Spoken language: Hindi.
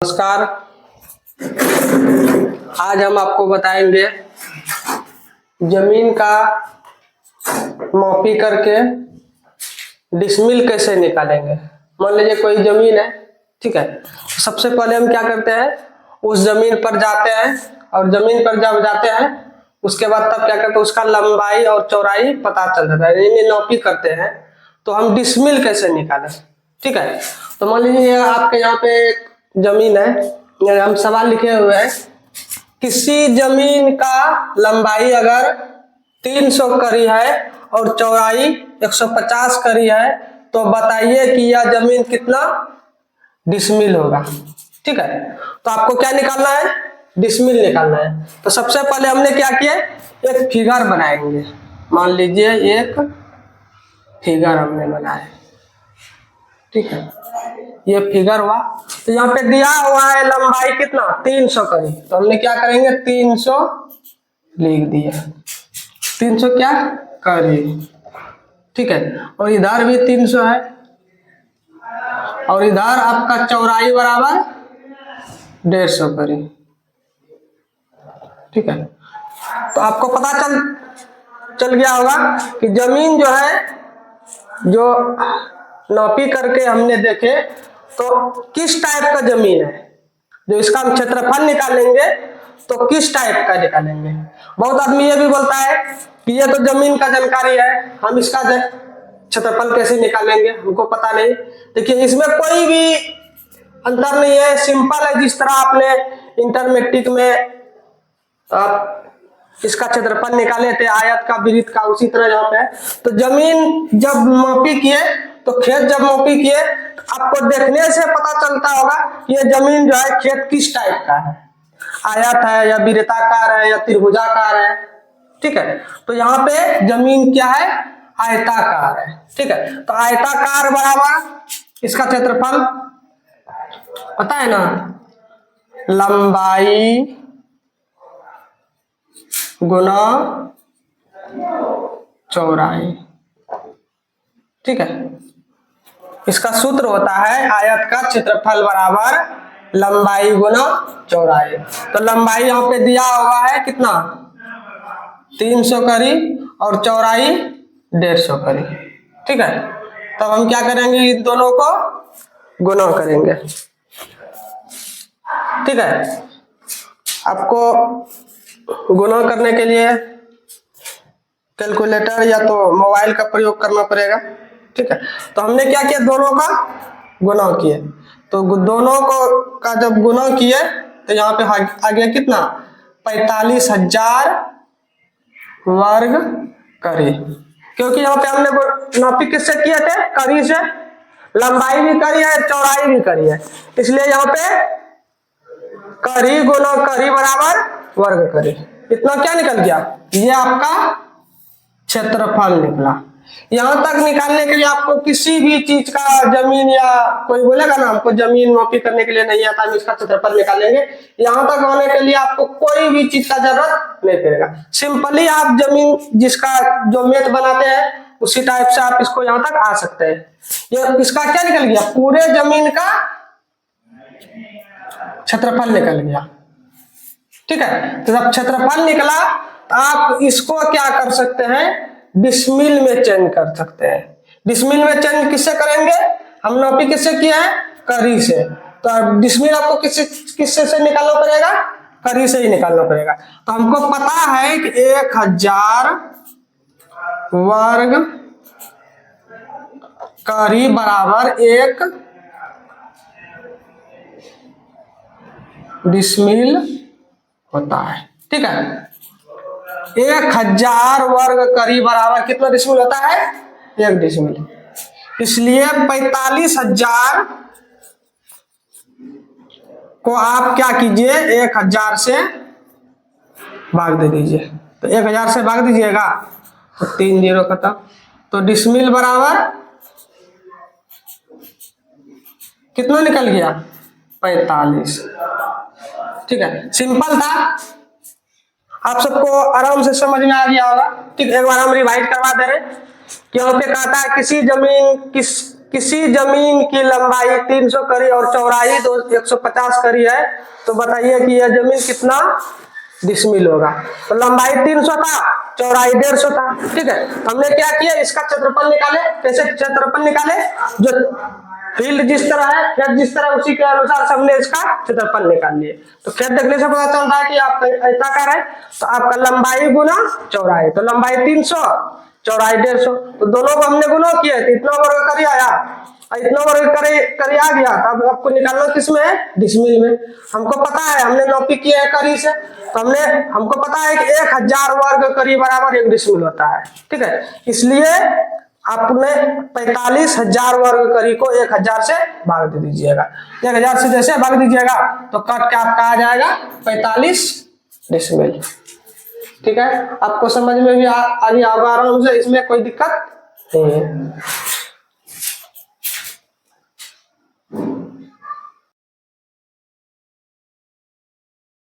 नमस्कार। आज हम आपको बताएंगे जमीन का मापी करके डिसमिल कैसे निकालेंगे। मान लीजिए कोई जमीन है, ठीक है। सबसे पहले हम क्या करते हैं, उस जमीन पर जाते हैं और जमीन पर जब जाते हैं उसके बाद तब क्या करते हैं, उसका लंबाई और चौड़ाई पता चल जाता है, यानी नापी करते हैं। तो हम डिसमिल कैसे निकालें, ठीक है। तो मान लीजिए आपके यहाँ पे एक जमीन है, हम सवाल लिखे हुए हैं, किसी जमीन का लंबाई अगर 300 करी है और चौड़ाई 150 करी है तो बताइए कि यह जमीन कितना डिसमिल होगा, ठीक है। तो आपको क्या निकालना है, डिसमिल निकालना है। तो सबसे पहले हमने क्या किया, एक फिगर बनाएंगे। मान लीजिए एक फिगर हमने बनाया, ठीक है। ये फिगर हुआ, तो यहाँ पे दिया हुआ है लंबाई कितना 300 करी, तो हमने क्या करेंगे 300 लिख दिया, 300 क्या करी, ठीक है। और इधर भी 300 है और इधर आपका चौड़ाई बराबर 150 करी, ठीक है। तो आपको पता चल गया होगा कि जमीन जो है, जो नापी करके हमने देखे तो किस टाइप का जमीन है, जो इसका हम क्षेत्रफल निकालेंगे तो किस टाइप का निकालेंगे। बहुत आदमी ये भी बोलता है कि ये तो जमीन का जानकारी है, हम इसका क्षेत्रफल कैसे निकालेंगे, हमको पता नहीं। देखिए इसमें कोई भी अंतर नहीं है, सिंपल है। जिस तरह आपने इंटरमीडिएट में आप इसका क्षेत्रफल निकाले थे आयत का वृत्त का, उसी तरह यहाँ पे। तो जमीन जब मापी किए तो खेत जब मापी किए तो आपको देखने से पता चलता होगा ये जमीन जो है खेत किस टाइप का है, आयत है या वृत्ताकार है या त्रिभुजाकार है, ठीक है। तो यहाँ पे जमीन क्या है, आयताकार है, ठीक है। तो आयताकार बराबर इसका क्षेत्रफल पता है ना, लंबाई गुना चौड़ाई, ठीक है। इसका सूत्र होता है आयत का क्षेत्रफल बराबर लंबाई गुना चौड़ाई। तो लंबाई यहाँ पे दिया हुआ है कितना 300 करी और चौड़ाई 150 करी, ठीक है। तब हम क्या करेंगे, इन दोनों को गुना करेंगे, ठीक है। आपको गुना करने के लिए कैलकुलेटर या तो मोबाइल का प्रयोग करना पड़ेगा, ठीक है। तो हमने क्या किया, दोनों का गुना किए। तो दोनों को का जब गुना किए तो यहाँ पे आ गया कितना 45,000 वर्ग करी, क्योंकि यहाँ पे हमने नापी किससे किए थे, करी से। लंबाई भी करी है, चौड़ाई भी करी है, इसलिए यहाँ पे करी गुना करी बराबर वर्ग करी। इतना क्या निकल गया, ये आपका क्षेत्रफल निकला। यहां तक निकालने के लिए आपको किसी भी चीज का, जमीन या कोई बोलेगा ना हमको जमीन मापी करने के लिए नहीं आता, हम इसका क्षेत्रफल निकालेंगे, यहां तक होने के लिए आपको कोई भी चीज का जरूरत नहीं पड़ेगा। सिंपली आप जमीन जिसका जो मैथ बनाते हैं उसी टाइप से आप इसको यहां तक आ सकते हैं। ये इसका क्या निकल गया, पूरे जमीन का क्षेत्रफल निकल गया, ठीक है। तो जब क्षेत्रफल निकला तो आप इसको क्या कर सकते हैं, डिसमिल में चेंज कर सकते हैं। डिसमिल में चेंज किससे करेंगे, हम नापी किससे किया है, करी से। तो डिसमिल आपको किससे से निकालना पड़ेगा, करी से ही निकालना पड़ेगा। तो हमको पता है कि 1000 वर्ग करी बराबर 1 डिसमिल होता है, ठीक है। 1000 वर्ग करी बराबर कितना डिसमिल होता है, 1 डिसमिल। इसलिए 45,000 को आप क्या कीजिए, 1000 से भाग दे दीजिए। तो 1000 से भाग दीजिएगा तो 3 0 खत्म। तो डिसमिल बराबर कितना निकल गया, 45, ठीक है। सिंपल था, आप सबको आराम से समझ में आ गया होगा, ठीक। एक बार हम रिवाइज करवा दे रहे कि यहाँ पे कहता है किसी जमीन किसी जमीन की लंबाई 300 करी और चौड़ाई 150 करी है, तो बताइए कि यह जमीन कितना डिसमिल होगा। तो लंबाई 300 था, चौड़ाई 150 था, ठीक है। हमने क्या किया, इसका क्षेत्रफल निकाले। कैसे क्षेत्रफल निकाले, जो फील्ड जिस तरह है, खेत जिस तरह, उसी के अनुसार हमने इसका क्षेत्रफल निकाल लिए। तो खेत देखने से पता चल रहा है कि आप आयताकार है, तो आपका लंबाई गुना चौड़ाई, तो लंबाई 300, चौड़ाई 150, तो दोनों को हमने गुना किया, तो इतना वर्ग करी आया, इतना वर्ग करी आ गया। अब आपको निकालना किसमें है, डिसमिल में। हमको पता है, हमने नौपी किया है करी से, तो हमको पता है कि 1000 वर्ग करी बराबर 1 डिसमिल होता है, ठीक है। इसलिए आपने 45,000 वर्ग करी को 1000 से भाग दे दीजिएगा। 1000 से जैसे भाग दीजिएगा तो कट के आपका आ जाएगा 45 डिसमिल, ठीक है। आपको समझ में भी आ गया आराम से, इसमें कोई दिक्कत नहीं है।